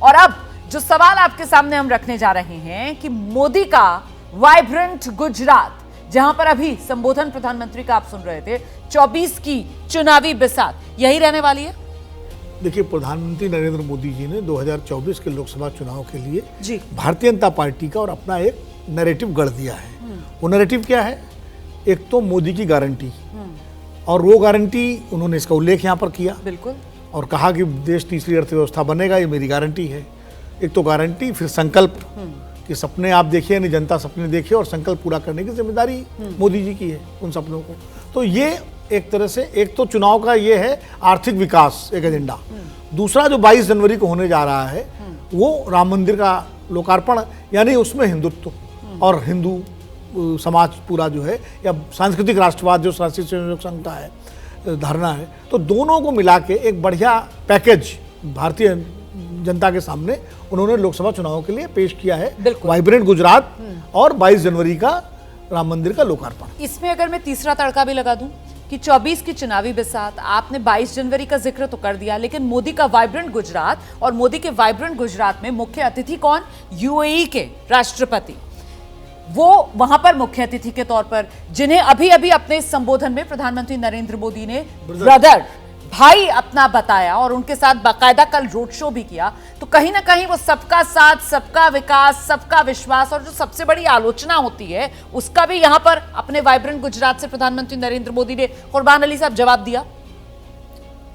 और अब जो सवाल आपके सामने हम रखने जा रहे हैं कि मोदी का वाइब्रेंट गुजरात, जहां पर अभी संबोधन प्रधानमंत्री का आप सुन रहे थे, 24 की चुनावी बिसात यही रहने वाली है। देखिए, प्रधानमंत्री नरेंद्र मोदी जी ने 2024 के लोकसभा चुनाव के लिए जी भारतीय जनता पार्टी का और अपना एक नैरेटिव गढ़ दिया है। वो नैरेटिव क्या है? एक तो मोदी की गारंटी, और वो गारंटी उन्होंने इसका उल्लेख यहाँ पर किया बिल्कुल, और कहा कि देश तीसरी अर्थव्यवस्था बनेगा, ये मेरी गारंटी है। एक तो गारंटी, फिर संकल्प कि सपने आप देखिए, यानी जनता सपने देखिए और संकल्प पूरा करने की जिम्मेदारी मोदी जी की है उन सपनों को। तो ये एक तरह से एक तो चुनाव का ये है आर्थिक विकास एक एजेंडा। दूसरा जो 22 जनवरी को होने जा रहा है वो राम मंदिर का लोकार्पण, यानी उसमें हिंदुत्व और हिंदू समाज पूरा जो है, या सांस्कृतिक राष्ट्रवाद जो राष्ट्रीय स्वयंसेवक संघ का है धारणा है, तो दोनों को मिला के एक बढ़िया पैकेज भारतीय जनता के सामने उन्होंने लोकसभा चुनाव के लिए पेश किया है। वाइब्रेंट गुजरात और 22 जनवरी का राम मंदिर का लोकार्पण। इसमें अगर मैं तीसरा तड़का भी लगा दूं कि 24 की चुनावी बिसात, आपने 22 जनवरी का जिक्र तो कर दिया, लेकिन मोदी का वाइब्रेंट गुजरात, और मोदी के वाइब्रेंट गुजरात में मुख्य अतिथि कौन? यूएई के राष्ट्रपति। वो वहां पर मुख्य अतिथि के तौर पर, जिन्हें अभी अभी अपने संबोधन में प्रधानमंत्री नरेंद्र मोदी ने ब्रदर, भाई अपना बताया और उनके साथ बाकायदा कल रोड शो भी किया। तो कहीं ना कहीं वो सबका साथ, सबका विकास, सबका विश्वास, और जो सबसे बड़ी आलोचना होती है उसका भी यहां पर अपने वाइब्रेंट गुजरात से प्रधानमंत्री नरेंद्र मोदी ने, कुर्बान अली साहब, जवाब दिया।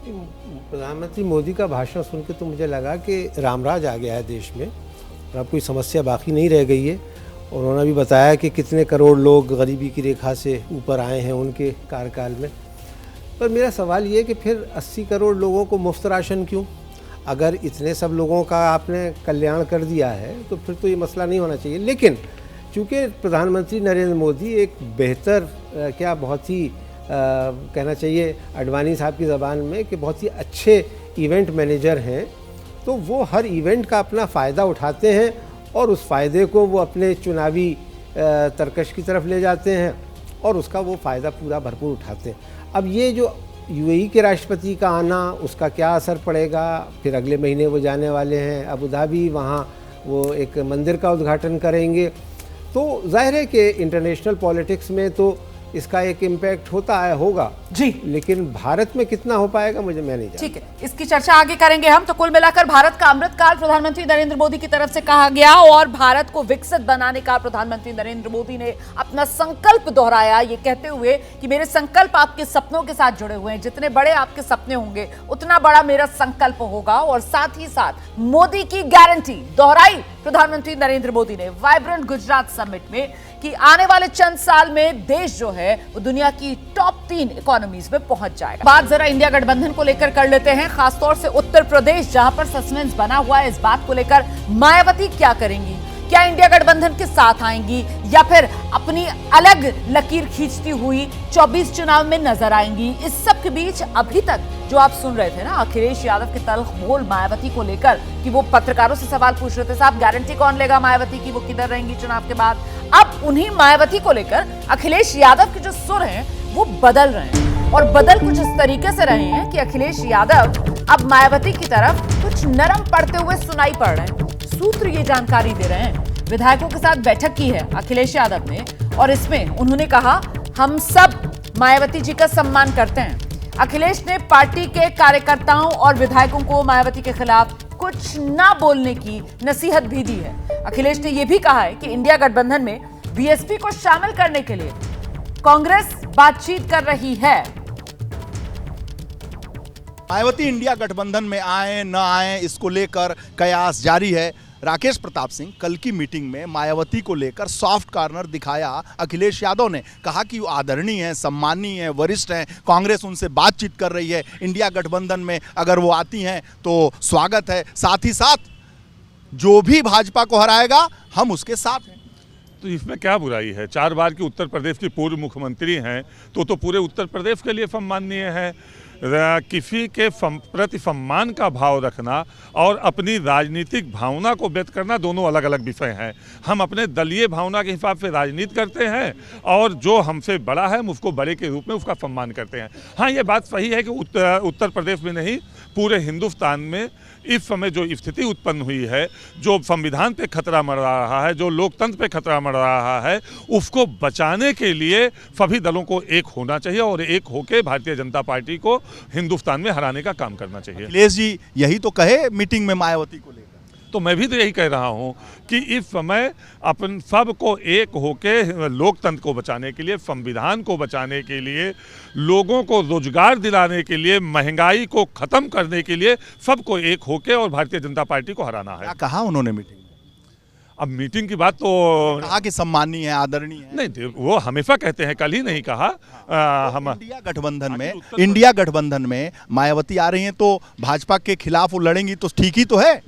प्रधानमंत्री मोदी का भाषण सुन के तो मुझे लगा कि रामराज आ गया है देश में और अब कोई समस्या बाकी नहीं रह गई है। और उन्होंने भी बताया कि कितने करोड़ लोग गरीबी की रेखा से ऊपर आए हैं उनके कार्यकाल में। पर मेरा सवाल ये है कि फिर 80 करोड़ लोगों को मुफ्त राशन क्यों? अगर इतने सब लोगों का आपने कल्याण कर दिया है तो फिर तो ये मसला नहीं होना चाहिए। लेकिन चूँकि प्रधानमंत्री नरेंद्र मोदी एक बेहतर बहुत ही कहना चाहिए अडवाणी साहब की ज़बान में कि बहुत ही अच्छे इवेंट मैनेजर हैं, तो वो हर इवेंट का अपना फ़ायदा उठाते हैं और उस फ़ायदे को वो अपने चुनावी तरकश की तरफ ले जाते हैं और उसका वो फ़ायदा पूरा भरपूर उठाते हैं। अब ये जो यूएई के राष्ट्रपति का आना, उसका क्या असर पड़ेगा? फिर अगले महीने वो जाने वाले हैं अबू धाबी, वहाँ वो एक मंदिर का उद्घाटन करेंगे। तो जाहिर है कि इंटरनेशनल पॉलिटिक्स में तो इसका एक इम्पैक्ट होगा जी, लेकिन भारत में कितना हो पाएगा मैं नहीं जानता। ठीक है, इसकी चर्चा आगे करेंगे हम। तो कुल मिलाकर भारत का अमृतकाल प्रधानमंत्री नरेंद्र मोदी की तरफ से कहा गया और भारत को विकसित बनाने का प्रधानमंत्री नरेंद्र मोदी ने अपना संकल्प दोहराया, ये कहते हुए कि मेरे संकल्प आपके सपनों के साथ जुड़े हुए हैं, जितने बड़े आपके सपने होंगे उतना बड़ा मेरा संकल्प होगा। और साथ ही साथ मोदी की गारंटी दोहराई प्रधानमंत्री नरेंद्र मोदी ने वाइब्रेंट गुजरात समिट में कि आने वाले चंद साल में देश जो है वो दुनिया की टॉप 3 इकोनॉमीज में पहुंच जाएगा। बात जरा इंडिया गठबंधन को लेकर कर लेते हैं, खासतौर से उत्तर प्रदेश, जहां पर सस्पेंस बना हुआ है इस बात को लेकर मायावती क्या करेंगी, क्या इंडिया गठबंधन के साथ आएंगी या फिर अपनी अलग लकीर खींचती हुई 24 चुनाव में नजर आएंगी। इस सब के बीच अभी तक जो आप सुन रहे थे ना, अखिलेश यादव के तल्ख बोल मायावती को लेकर कि वो पत्रकारों से सवाल पूछ रहे थे, साहब गारंटी कौन लेगा मायावती की, वो किधर रहेंगी चुनाव के बाद। अब उन्हीं मायावती को लेकर अखिलेश यादव के जो सुर हैं वो बदल रहे हैं, और बदल कुछ इस तरीके से रहे हैं कि अखिलेश यादव अब मायावती की तरफ कुछ नरम पड़ते हुए सुनाई पड़ रहे हैं। सूत्र ये जानकारी दे रहे हैं, विधायकों के साथ बैठक की है अखिलेश यादव ने और इसमें उन्होंने कहा हम सब मायावती जी का सम्मान करते हैं। अखिलेश ने पार्टी के कार्यकर्ताओं और विधायकों को मायावती के खिलाफ कुछ ना बोलने की नसीहत भी दी है। अखिलेश ने यह भी कहा है कि इंडिया गठबंधन में बीएसपी को शामिल करने के लिए कांग्रेस बातचीत कर रही है। मायावती इंडिया गठबंधन में आए न आए, इसको लेकर कयास जारी है। राकेश प्रताप सिंह कल की मीटिंग में मायावती को लेकर सॉफ्ट कॉर्नर दिखाया अखिलेश यादव ने, कहा कि वो आदरणीय हैं, सम्मानीय हैं, वरिष्ठ हैं, कांग्रेस उनसे बातचीत कर रही है, इंडिया गठबंधन में अगर वो आती हैं तो स्वागत है, साथ ही साथ जो भी भाजपा को हराएगा हम उसके साथ हैं। तो इसमें क्या बुराई है? 4 बार की उत्तर प्रदेश की पूर्व मुख्यमंत्री हैं तो पूरे उत्तर प्रदेश के लिए सम्माननीय है। किसी के प्रति सम्मान का भाव रखना और अपनी राजनीतिक भावना को व्यक्त करना दोनों अलग अलग विषय हैं। हम अपने दलीय भावना के हिसाब से राजनीति करते हैं और जो हमसे बड़ा है हम उसको बड़े के रूप में उसका सम्मान करते हैं। हाँ, ये बात सही है कि उत्तर प्रदेश में नहीं पूरे हिंदुस्तान में इस समय जो स्थिति उत्पन्न हुई है, जो संविधान पे खतरा मर रहा है, जो लोकतंत्र पे खतरा मर रहा है, उसको बचाने के लिए सभी दलों को एक होना चाहिए और एक होकर भारतीय जनता पार्टी को हिंदुस्तान में हराने का काम करना चाहिए। अखिलेश जी यही तो कहे मीटिंग में मायावती को लेकर। तो मैं भी तो यही कह रहा हूं कि इस समय अपन सबको एक होके लोकतंत्र को बचाने के लिए, संविधान को बचाने के लिए, लोगों को रोजगार दिलाने के लिए, महंगाई को खत्म करने के लिए सबको एक होके और भारतीय जनता पार्टी को हराना है। क्या कहा उन्होंने मीटिंग में? अब मीटिंग की बात तो कहा कि सम्मानीय है, आदरणीय है। नहीं, वो हमेशा कहते हैं, कल ही नहीं कहा। हम इंडिया गठबंधन में मायावती आ रही हैं तो भाजपा के खिलाफ वो लड़ेंगी तो ठीक ही तो है।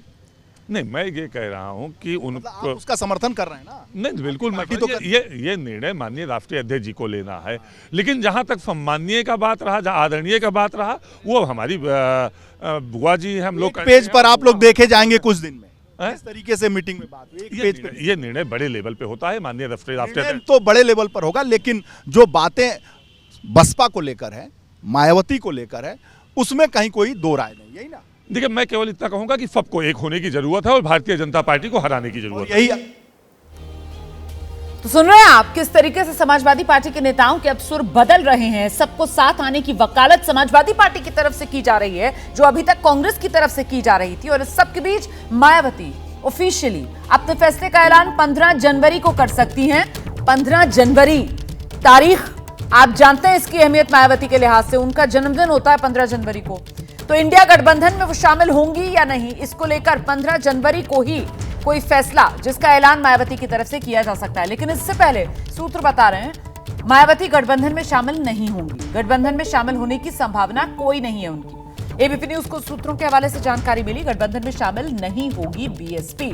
नहीं, मैं ये कह रहा हूं कि मतलब आप उसका समर्थन कर रहे हैं ना? नहीं, बिल्कुल मैं तो ये निर्णय माननीय राष्ट्रीय अध्यक्ष जी को लेना है, लेकिन जहां तक सम्मानीय का बात रहा, जहां आदरणीय का बात रहा, वो हमारी बुआ जी हम लोग पेज पर आप लोग देखे जाएंगे कुछ दिन में इस तरीके से मीटिंग में बात हुई। पेज पे ये निर्णय बड़े लेवल पे होता है, माननीय राष्ट्रीय तो बड़े लेवल पर होगा, लेकिन जो बातें बसपा को लेकर है, मायावती को लेकर है, उसमें कहीं कोई दो राय नहीं, यही ना? देखिए, मैं केवल इतना कहूंगा कि सबको एक होने की जरूरत है और भारतीय जनता पार्टी को हराने की जरूरत है। यही तो सुन रहे हैं आप किस तरीके से समाजवादी पार्टी के नेताओं के अब सुर बदल रहे हैं। सबको साथ आने की वकालत समाजवादी पार्टी की तरफ से की जा रही है, जो अभी तक कांग्रेस की तरफ से की जा रही थी। और इस सब के बीच मायावती ऑफिशियली अपने फैसले का ऐलान 15 जनवरी को कर सकती हैं। 15 जनवरी तारीख आप जानते हैं इसकी अहमियत मायावती के लिहाज से, उनका जन्मदिन होता है 15 जनवरी को। तो इंडिया गठबंधन में वो शामिल होंगी या नहीं, इसको लेकर 15 जनवरी को ही कोई फैसला, जिसका ऐलान मायावती की तरफ से किया जा सकता है। लेकिन इससे पहले सूत्र बता रहे हैं मायावती गठबंधन में शामिल नहीं होंगी। गठबंधन में शामिल होने की संभावना कोई नहीं है उनकी। एबीपी न्यूज को सूत्रों के हवाले से जानकारी मिली, गठबंधन में शामिल नहीं होगी बीएसपी।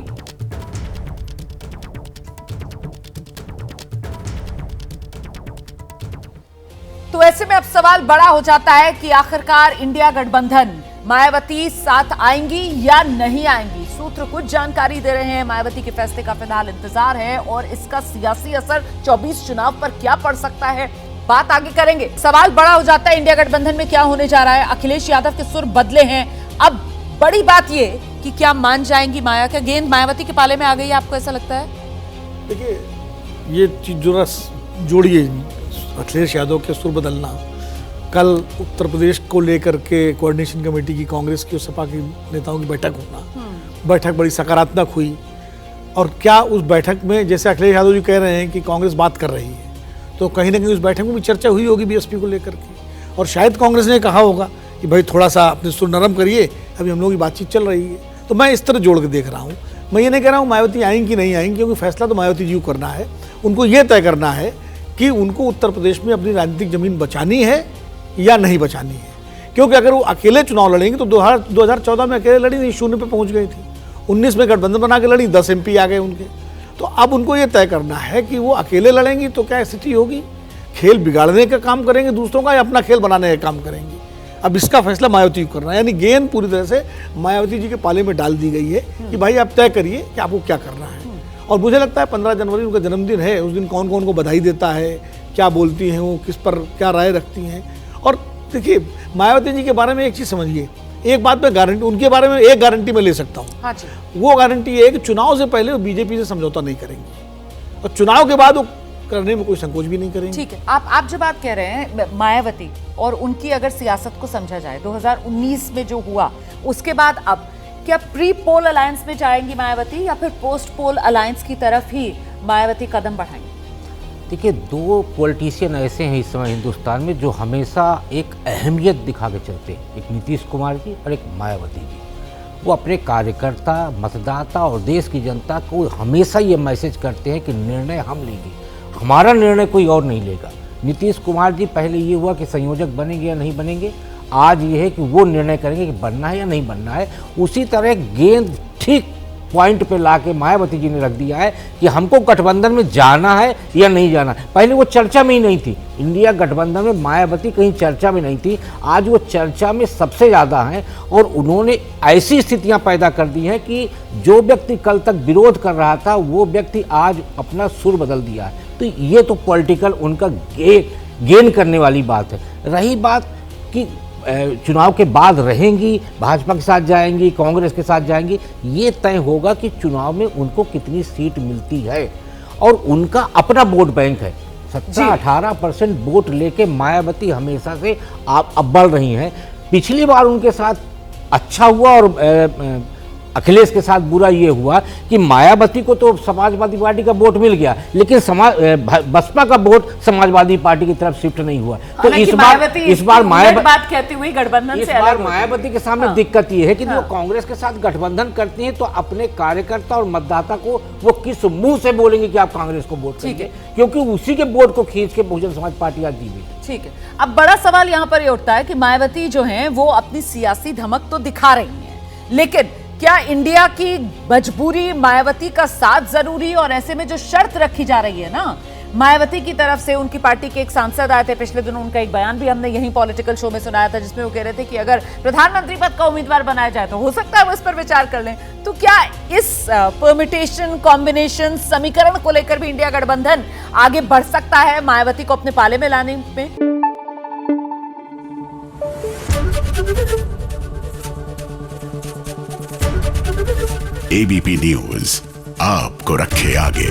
तो ऐसे में अब सवाल बड़ा हो जाता है कि आखिरकार इंडिया गठबंधन मायावती साथ आएंगी या नहीं आएंगी। सूत्र कुछ जानकारी दे रहे हैं, मायावती के फैसले का फिलहाल इंतजार है और इसका सियासी असर 24 चुनाव पर क्या पड़ सकता है, बात आगे करेंगे। सवाल बड़ा हो जाता है इंडिया गठबंधन में क्या होने जा रहा है। अखिलेश यादव के सुर बदले हैं। अब बड़ी बात ये कि क्या मान जाएंगी माया, क्या गेंद मायावती के पाले में आ गई है, आपको ऐसा लगता है? देखिए, ये चीज जो जोड़िए अखिलेश यादव के सुर बदलना, कल उत्तर प्रदेश को लेकर के कोऑर्डिनेशन कमेटी की, कांग्रेस की और सपा के नेताओं की बैठक होना, बैठक बड़ी सकारात्मक हुई। और क्या उस बैठक में, जैसे अखिलेश यादव जी कह रहे हैं कि कांग्रेस बात कर रही है, तो कहीं ना कहीं उस बैठक में भी चर्चा हुई होगी बीएसपी को लेकर के, और शायद कांग्रेस ने कहा होगा कि भाई थोड़ा सा अपने सुर नरम करिए, अभी हम लोगों की बातचीत चल रही है। तो मैं इस तरह जोड़ के देख रहा हूँ। मैं ये नहीं कह रहा हूँ मायावती आएंगी कि नहीं आएंगी, क्योंकि फैसला तो मायावती जी को करना है। उनको ये तय करना है कि उनको उत्तर प्रदेश में अपनी राजनीतिक जमीन बचानी है या नहीं बचानी है। क्योंकि अगर वो अकेले चुनाव लड़ेंगे तो 2014 में अकेले लड़ी नहीं, 0 पे पहुंच गई थी। 19 में गठबंधन बना के लड़ी, 10 MP आ गए उनके। तो अब उनको ये तय करना है कि वो अकेले लड़ेंगी तो क्या स्थिति होगी, खेल बिगाड़ने का काम करेंगे दूसरों का या अपना खेल बनाने का काम करेंगी। अब इसका फैसला मायावती को करना है, यानी गेंद पूरी तरह से मायावती जी के पाले में डाल दी गई है कि भाई आप तय करिए कि आपको क्या करना है। और मुझे लगता है 15 जनवरी उनका जन्मदिन है, उस दिन कौन कौन को बधाई देता है, क्या बोलती हैं वो, किस पर क्या राय रखती हैं। और देखिए, मायावती जी के बारे में एक चीज़ समझिए, एक बात मैं गारंटी, उनके बारे में एक गारंटी मैं ले सकता हूँ। हाँ जी। वो गारंटी ये है कि चुनाव से पहले वो बीजेपी से समझौता नहीं करेंगी और चुनाव के बाद वो करने में कोई संकोच भी नहीं करेंगे। ठीक है, आप जो बात कह रहे हैं मायावती और उनकी अगर सियासत को समझा जाए, 2019 में जो हुआ उसके बाद अब क्या प्री पोल अलायंस में जाएंगी मायावती या फिर पोस्ट पोल अलायंस की तरफ ही मायावती कदम बढ़ाएंगी? देखिए, दो पॉलिटिशियन ऐसे हैं इस समय हिंदुस्तान में जो हमेशा एक अहमियत दिखा के चलते हैं, एक नीतीश कुमार जी और एक मायावती जी। वो अपने कार्यकर्ता, मतदाता और देश की जनता को हमेशा ये मैसेज करते हैं कि निर्णय हम लेंगे, हमारा निर्णय कोई और नहीं लेगा। नीतीश कुमार जी पहले ये हुआ कि संयोजक बनेंगे या नहीं बनेंगे, आज ये है कि वो निर्णय करेंगे कि बनना है या नहीं बनना है। उसी तरह गेंद ठीक पॉइंट पे लाके मायावती जी ने रख दिया है कि हमको गठबंधन में जाना है या नहीं जाना। पहले वो चर्चा में ही नहीं थी, इंडिया गठबंधन में मायावती कहीं चर्चा में नहीं थी, आज वो चर्चा में सबसे ज़्यादा हैं। और उन्होंने ऐसी स्थितियां पैदा कर दी हैं कि जो व्यक्ति कल तक विरोध कर रहा था वो व्यक्ति आज अपना सुर बदल दिया है। तो ये तो पॉलिटिकल उनका गेन करने वाली बात है। रही बात कि चुनाव के बाद रहेंगी, भाजपा के साथ जाएंगी, कांग्रेस के साथ जाएंगी, ये तय होगा कि चुनाव में उनको कितनी सीट मिलती है। और उनका अपना वोट बैंक है, 17-18% वोट लेके मायावती हमेशा से आप अब बढ़ रही हैं। पिछली बार उनके साथ अच्छा हुआ और अखिलेश के साथ बुरा ये हुआ कि मायावती को तो समाजवादी पार्टी का वोट मिल गया, लेकिन बसपा का वोट समाजवादी पार्टी की तरफ शिफ्ट नहीं हुआ। तो इस बार बात कहती हुई गठबंधन से अलग मायावती के सामने दिक्कत ये है कि वो कांग्रेस के साथ गठबंधन करती है तो अपने कार्यकर्ता और मतदाता को वो किस मुंह से बोलेंगे कि आप कांग्रेस को वोट करेंगे, क्योंकि उसी के वोट को खींच के बहुजन समाज पार्टी आज दी हुई। ठीक है, अब बड़ा सवाल यहाँ पर ये उठता है कि मायावती जो है वो अपनी सियासी धमक तो दिखा रही है, लेकिन क्या इंडिया की मजबूरी मायावती का साथ जरूरी, और ऐसे में जो शर्त रखी जा रही है ना मायावती की तरफ से, उनकी पार्टी के एक सांसद आए थे पिछले दिनों, उनका एक बयान भी हमने यहीं पॉलिटिकल शो में सुनाया था, जिसमें वो कह रहे थे कि अगर प्रधानमंत्री पद का उम्मीदवार बनाया जाए तो हो सकता है वो इस पर विचार कर लें। तो क्या इस परमिटेशन, कॉम्बिनेशन, समीकरण को लेकर भी इंडिया गठबंधन आगे बढ़ सकता है मायावती को अपने पाले में लाने में? एबीपी न्यूज आपको रखे आगे।